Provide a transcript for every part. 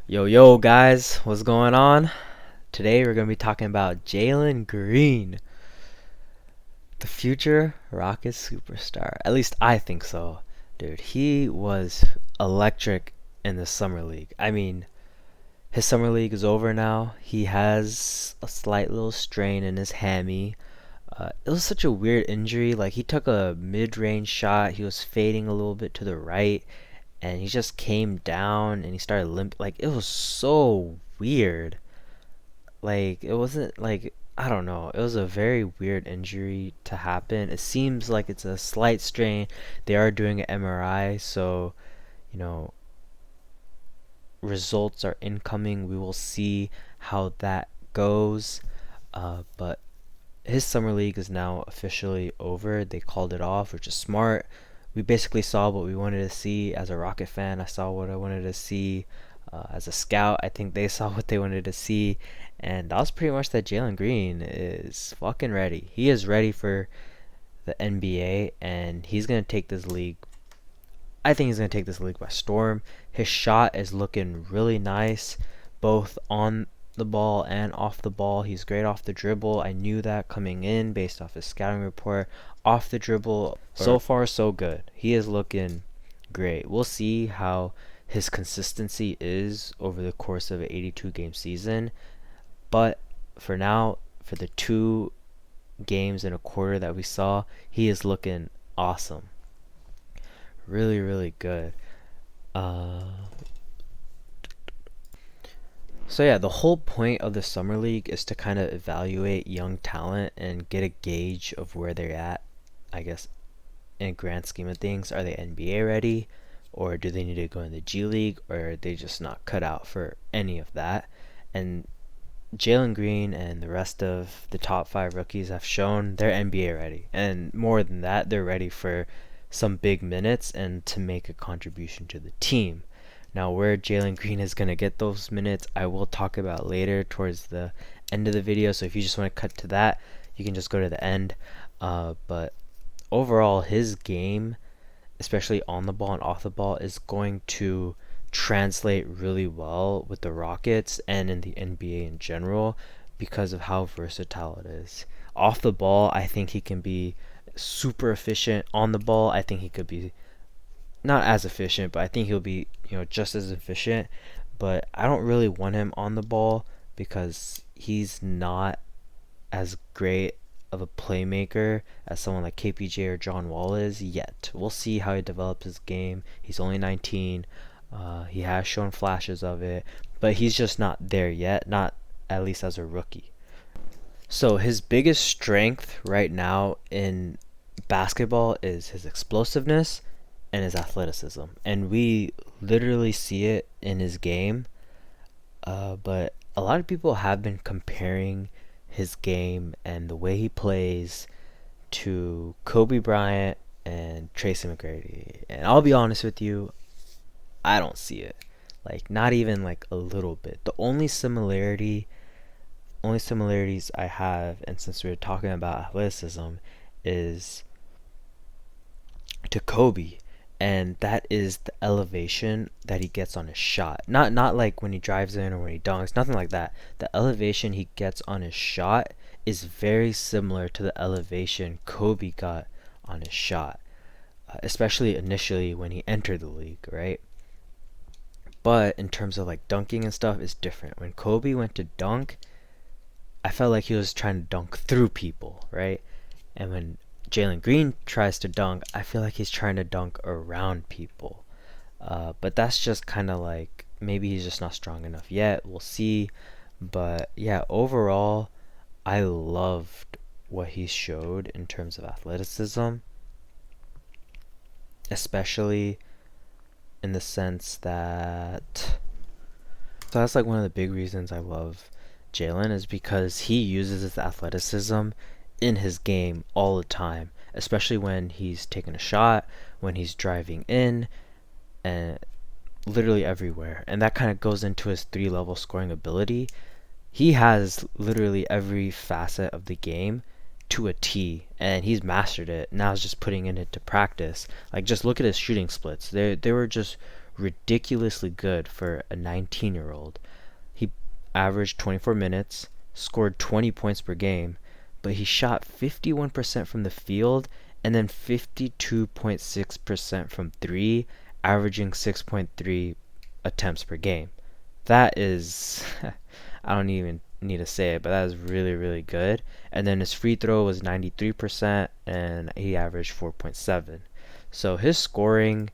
Yo, guys, what's going on? Today we're going to be talking about Jalen Green, the future Rockets superstar. At least I think so. Dude, he was electric in the Summer League. I mean, his Summer League is over now. He has a slight little strain in his hammy. It was such a weird injury. Like, he took a mid range shot, he was fading a little bit to the right, and he just came down and he started limp. Like, it was so weird. Like, it wasn't like, I don't know. It was a very weird injury to happen. It seems like it's a slight strain. They are doing an MRI, so you know, results are incoming. We will see how that goes. But his summer league is now officially over. They called it off, which is smart. We basically saw what we wanted to see. As a Rocket fan, I saw what I wanted to see. As a scout, I think they saw what they wanted to see, and that was pretty much that. Jalen Green is fucking ready. He is ready for the NBA, and he's gonna take this league. I think he's gonna take this league by storm. His shot is looking really nice, both on the ball and off the ball. He's great off the dribble. I knew that coming in based off his scouting report. Off the dribble, so far so good. He is looking great. We'll see how his consistency is over the course of an 82 game season. But for now, for the 2 games and a quarter that we saw, he is looking awesome. Really, really good. Uh, so yeah, the whole point of the summer league is to kind of evaluate young talent and get a gauge of where they're at. I guess in a grand scheme of things, are they NBA ready, or do they need to go in the G League, or are they just not cut out for any of that? And Jalen Green and the rest of the top 5 rookies have shown they're NBA ready. And more than that, they're ready for some big minutes and to make a contribution to the team. Now, where Jalen Green is going to get those minutes, I will talk about later towards the end of the video. So if you just want to cut to that, you can just go to the end. But overall, his game, especially on the ball and off the ball, is going to translate really well with the Rockets and in the NBA in general because of how versatile it is. Off the ball, I think he can be super efficient. On the ball, I think he could be not as efficient, but I think he'll be, just as efficient. But I don't really want him on the ball because he's not as great of a playmaker as someone like KPJ or John Wall is yet. We'll see how he develops his game. He's only 19. He has shown flashes of it, but he's just not there yet, not at least as a rookie. So his biggest strength right now in basketball is his explosiveness and his athleticism. And we literally see it in his game. But a lot of people have been comparing his game and the way he plays to Kobe Bryant and Tracy McGrady. And I'll be honest with you, I don't see it. Like, not even like a little bit. The only similarities I have, and since we're talking about athleticism, is to Kobe, and that is the elevation that he gets on his shot. Not like when he drives in or when he dunks, nothing like that. The elevation he gets on his shot is very similar to the elevation Kobe got on his shot, especially initially when he entered the league, right? But in terms of like dunking and stuff, it's different. When Kobe went to dunk, I felt like he was trying to dunk through people, right? And when Jalen Green tries to dunk, I feel like he's trying to dunk around people. But that's just kind of like, maybe he's just not strong enough yet. We'll see. But yeah, overall, I loved what he showed in terms of athleticism, especially in the sense that. So that's like one of the big reasons I love Jalen, is because he uses his athleticism in his game all the time, especially when he's taking a shot, when he's driving in, and literally everywhere. And that kind of goes into his 3 level scoring ability. He has literally every facet of the game to a T, and he's mastered it. Now he's just putting it into practice. Like, just look at his shooting splits. They were just ridiculously good for a 19-year-old. He averaged 24 minutes, scored 20 points per game, but he shot 51% from the field and then 52.6% from three, averaging 6.3 attempts per game. That is, I don't even need to say it, but that is really, really good. And then his free throw was 93%, and he averaged 4.7. So his scoring,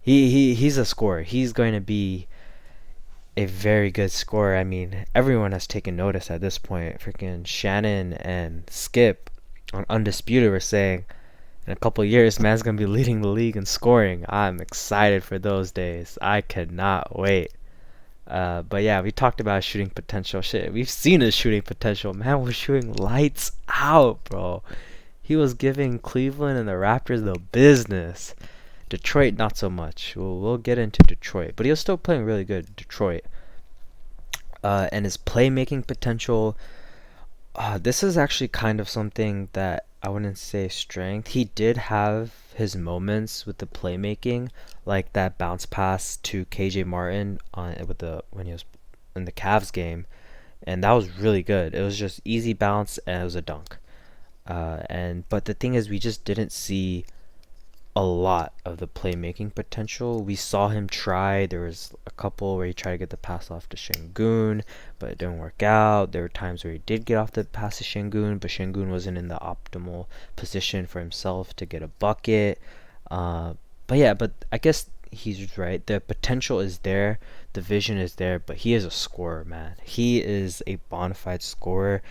he's a scorer. He's going to be a very good scorer. I mean, everyone has taken notice at this point. Freaking Shannon and Skip on Undisputed were saying in a couple years, man's gonna be leading the league in scoring. I'm excited for those days. I cannot wait. But yeah, we talked about shooting potential. Shit, we've seen his shooting potential. Man was shooting lights out, bro. He was giving Cleveland and the Raptors the business. Detroit, not so much. We'll get into Detroit, but he was still playing really good in Detroit. And his playmaking potential, this is actually kind of something that I wouldn't say strength. He did have his moments with the playmaking, like that bounce pass to KJ Martin on with the when he was in the Cavs game, and that was really good. It was just easy bounce and it was a dunk. And but the thing is, we just didn't see a lot of the playmaking potential. We saw him try. There was a couple where he tried to get the pass off to Şengün, but it didn't work out. There were times where he did get off the pass to Şengün, but Şengün wasn't in the optimal position for himself to get a bucket. But yeah, but I guess he's right. The potential is there, the vision is there, but he is a scorer, man. He is a bona fide scorer.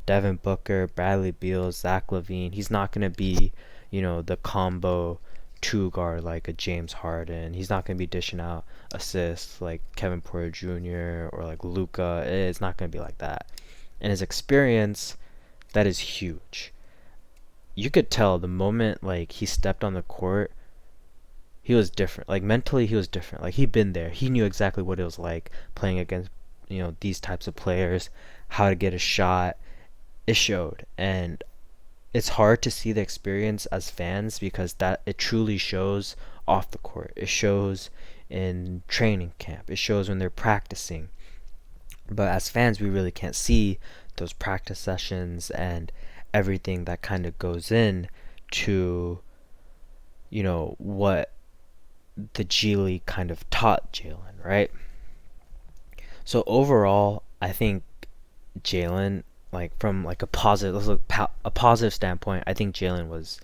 Devin Booker, Bradley Beal, Zach LaVine. He's not gonna be, the combo two guard like a James Harden. He's not going to be dishing out assists like Kevin Porter Jr. or like Luka. It's not going to be like that. And his experience, that is huge. You could tell the moment like he stepped on the court, he was different. Like mentally, he was different. Like he'd been there. He knew exactly what it was like playing against these types of players, how to get a shot. It showed, and it's hard to see the experience as fans because that it truly shows off the court. It shows in training camp. It shows when they're practicing. But as fans, we really can't see those practice sessions and everything that kind of goes in to, what the G League kind of taught Jalen, right? So overall, I think Jalen, like from like a positive, a positive standpoint, I think Jalen was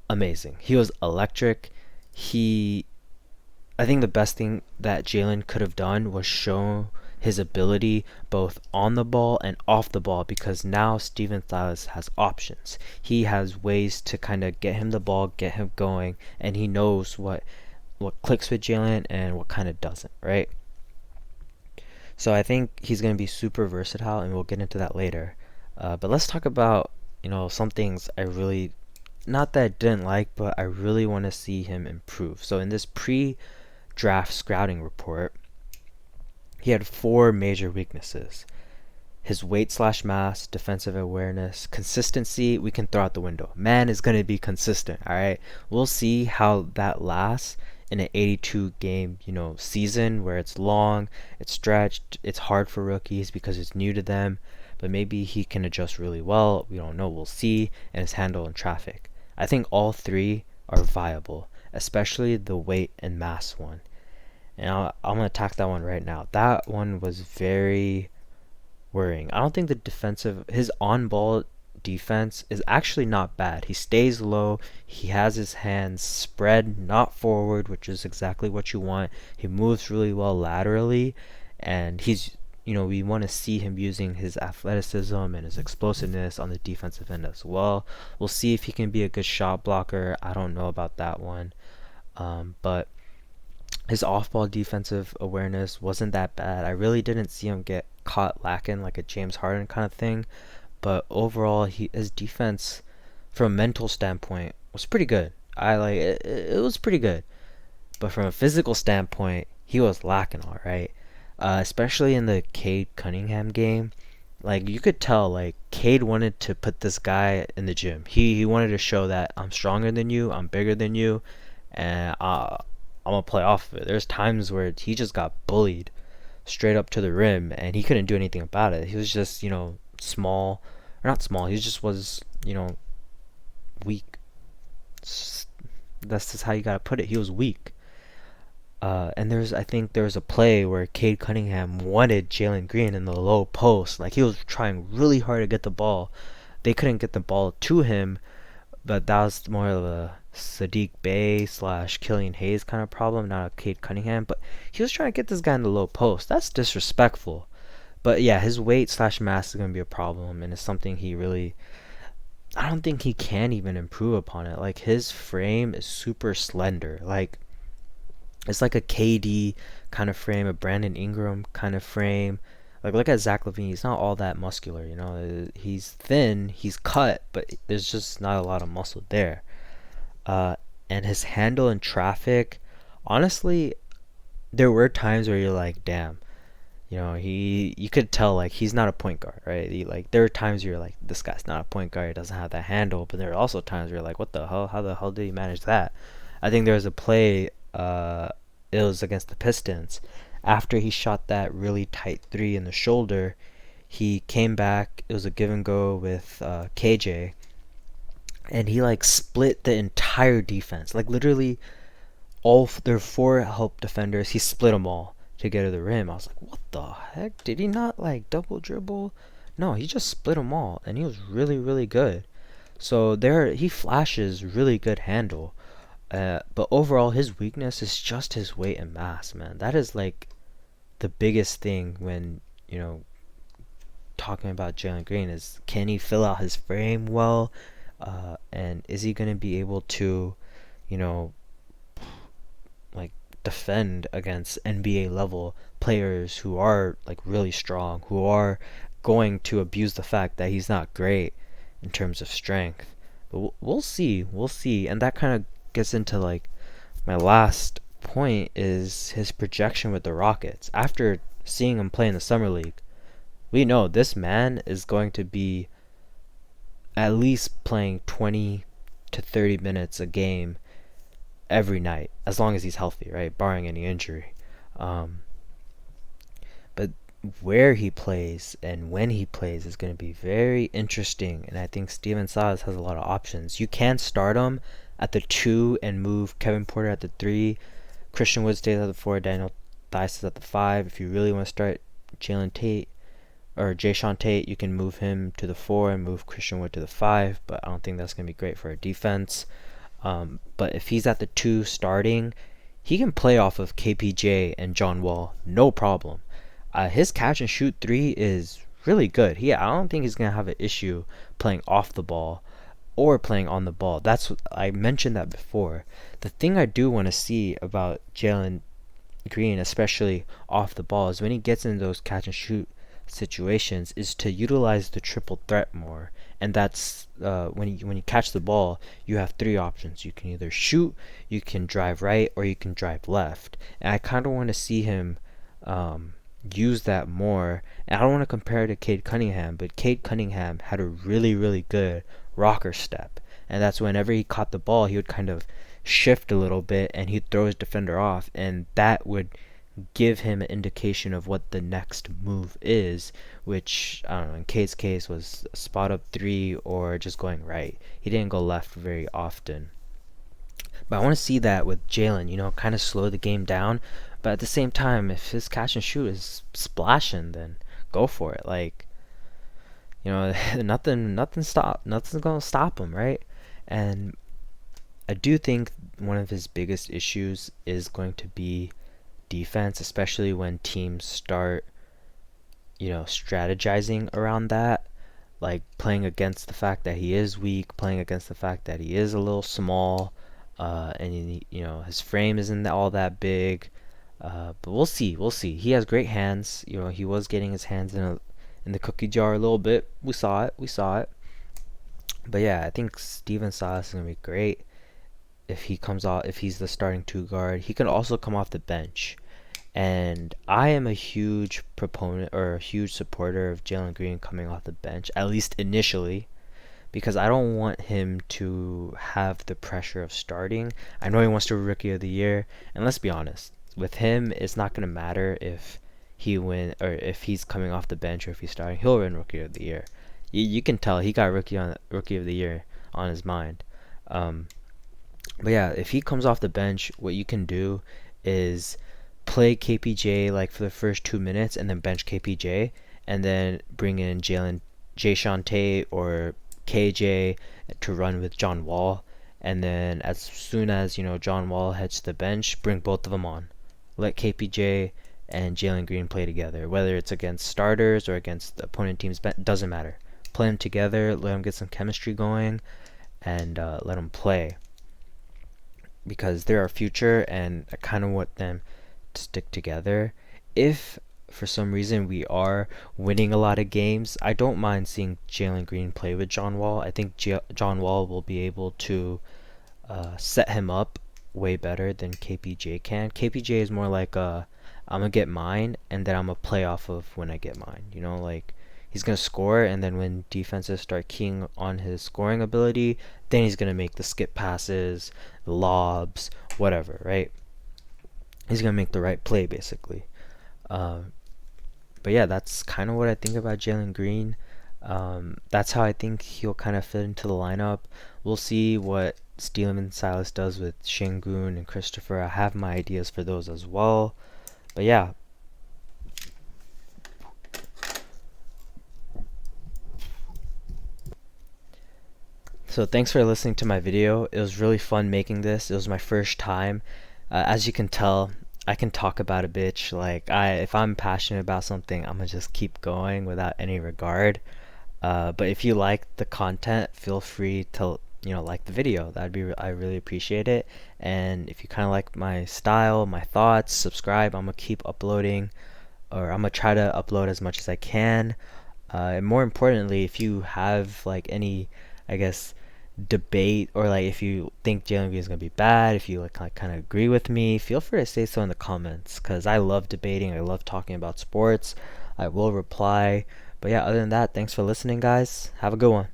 amazing. He was electric. I think the best thing that Jalen could have done was show his ability both on the ball and off the ball, because now Steven Silas has options. He has ways to kind of get him the ball, get him going, and he knows what clicks with Jalen and what kind of doesn't, right? So I think he's going to be super versatile, and we'll get into that later. But let's talk about, some things I really, not that I didn't like, but I really want to see him improve. So in this pre-draft scouting report, he had 4 major weaknesses. His weight/mass, defensive awareness, consistency, we can throw out the window. Man is going to be consistent, all right? We'll see how that lasts in an 82 game, season where it's long, it's stretched, it's hard for rookies because it's new to them, but maybe he can adjust really well. We don't know, we'll see. And his handle in traffic. I think all 3 are viable, especially the weight and mass one. And I'm going to attack that one right now. That one was very worrying. I don't think his on-ball defense is actually not bad. He stays low. He has his hands spread, not forward, which is exactly what you want. He moves really well laterally, and he's, we want to see him using his athleticism and his explosiveness on the defensive end as well. We'll see if he can be a good shot blocker. I don't know about that one. But his off-ball defensive awareness wasn't that bad. I really didn't see him get caught lacking like a James Harden kind of thing. But overall, his defense, from a mental standpoint, was pretty good. It was pretty good. But from a physical standpoint, he was lacking, all right. Especially in the Cade Cunningham game, like you could tell, like Cade wanted to put this guy in the gym. He wanted to show that I'm stronger than you, I'm bigger than you, and I'm gonna play off of it. There's times where he just got bullied straight up to the rim, and he couldn't do anything about it. He was just, small, or not small. He just was, weak. That's just how you gotta put it. He was weak. And I think there was a play where Cade Cunningham wanted Jalen Green in the low post. Like he was trying really hard to get the ball. They couldn't get the ball to him, but that was more of a Sadiq Bey slash Killian Hayes kind of problem, not a Cade Cunningham. But he was trying to get this guy in the low post. That's disrespectful. But yeah, his weight slash mass is gonna be a problem, and it's something he really. I don't think he can even improve upon it. Like his frame is super slender. Like it's like a KD kind of frame, a Brandon Ingram kind of frame. Like look at Zach LaVine. He's not all that muscular, you know. He's thin, he's cut, but there's just not a lot of muscle there. Uh, and his handle in traffic, honestly, there were times where you're like, damn, you could tell like he's not a point guard, right? There are times you're like, this guy's not a point guard. He doesn't have that handle. But there are also times where you're like, what the hell? How the hell did he manage that? I think there was a play. It was against the Pistons. After he shot that really tight three in the shoulder, he came back. It was a give and go with KJ, and he like split the entire defense. Like literally, their four help defenders. He split them all to get to the rim. I was like, what the heck? Did he not like double dribble? No, he just split them all, and he was really really good. So there, he flashes really good handle. But overall, his weakness is just his weight and mass, man. That is like the biggest thing when talking about Jalen Green is can he fill out his frame well, and is he gonna be able to, you know, like defend against NBA level players who are like really strong, who are going to abuse the fact that he's not great in terms of strength. But we'll see, we'll see, and that kind of gets into like my last point is his projection with the Rockets. After seeing him play in the summer league, we know this man is going to be at least playing 20 to 30 minutes a game every night, as long as he's healthy, right? Barring any injury. Um, but where he plays and when he plays is going to be very interesting, and I think Steven Silas has a lot of options. You can start him at the 2 and move Kevin Porter at the 3. Christian Wood stays at the 4. Daniel Theis is at the 5. If you really want to start Jalen Tate or Jayshawn Tate, you can move him to the 4 and move Christian Wood to the 5. But I don't think that's going to be great for our defense. But if he's at the 2 starting, he can play off of KPJ and John Wall, no problem. His catch and shoot 3 is really good. I don't think he's going to have an issue playing off the ball or playing on the ball. I mentioned that before. The thing I do want to see about Jalen Green, especially off the ball, is when he gets in those catch and shoot situations, is to utilize the triple threat more. And that's when you catch the ball, you have 3 options. You can either shoot, you can drive right, or you can drive left. And I kind of want to see him use that more. And I don't want to compare it to Cade Cunningham, but Cade Cunningham had a really, really good rocker step. And that's whenever he caught the ball, he would kind of shift a little bit and he'd throw his defender off. And that would give him an indication of what the next move is, which, I don't know, in Cade's case was a spot up 3 or just going right. He didn't go left very often. But I want to see that with Jalen, kind of slow the game down. But at the same time, if his catch and shoot is splashing, then go for it. Like, nothing's gonna stop him, right? And I do think one of his biggest issues is going to be defense, especially when teams start, strategizing around that, like playing against the fact that he is weak, playing against the fact that he is a little small, and his frame isn't all that big. But we'll see. We'll see. He has great hands. He was getting his hands in the cookie jar a little bit. We saw it. But yeah, I think Steven Silas is gonna be great if he comes off. If he's the starting 2 guard, he can also come off the bench. And I am a huge proponent or a huge supporter of Jalen Green coming off the bench, at least initially, because I don't want him to have the pressure of starting. I know he wants to be Rookie of the Year, and let's be honest, with him, it's not gonna matter if he win or if he's coming off the bench or if he's starting. He'll win Rookie of the Year. You can tell he got Rookie of the Year on his mind. Um, but yeah, if he comes off the bench, what you can do is play KPJ like for the first 2 minutes and then bench KPJ and then bring in Jay Shante or KJ to run with John Wall. And then as soon as John Wall heads to the bench, bring both of them on. Let KPJ and Jalen Green play together, whether it's against starters or against the opponent teams. Doesn't matter. Play them together. Let them get some chemistry going, and let them play because they're our future, and I kind of want them to stick together. If for some reason we are winning a lot of games, I don't mind seeing Jalen Green play with John Wall. I think John Wall will be able to set him up way better than KPJ can. KPJ is more like I'm gonna get mine and then I'm gonna play off of when I get mine. Like he's gonna score, and then when defenses start keying on his scoring ability, then he's gonna make the skip passes, the lobs, whatever, right? He's gonna make the right play basically. Uh, but yeah, that's kind of what I think about Jalen Green. That's how I think he'll kind of fit into the lineup. We'll see what Steelman Silas does with Shingun and Christopher. I have my ideas for those as well. But yeah, so thanks for listening to my video. It was really fun making this. It was my first time. As you can tell, I can talk about a bitch. Like if I'm passionate about something, I'm gonna just keep going without any regard. But if you like the content, feel free to like the video. I really appreciate it. And if you kind of like my style, my thoughts, subscribe. I'm gonna keep uploading, or I'm gonna try to upload as much as I can. And more importantly, if you have like any, I guess, debate, or like if you think Jalen Green is gonna be bad, if you like kind of agree with me, feel free to say so in the comments. Cause I love debating. I love talking about sports. I will reply. But yeah, other than that, thanks for listening, guys. Have a good one.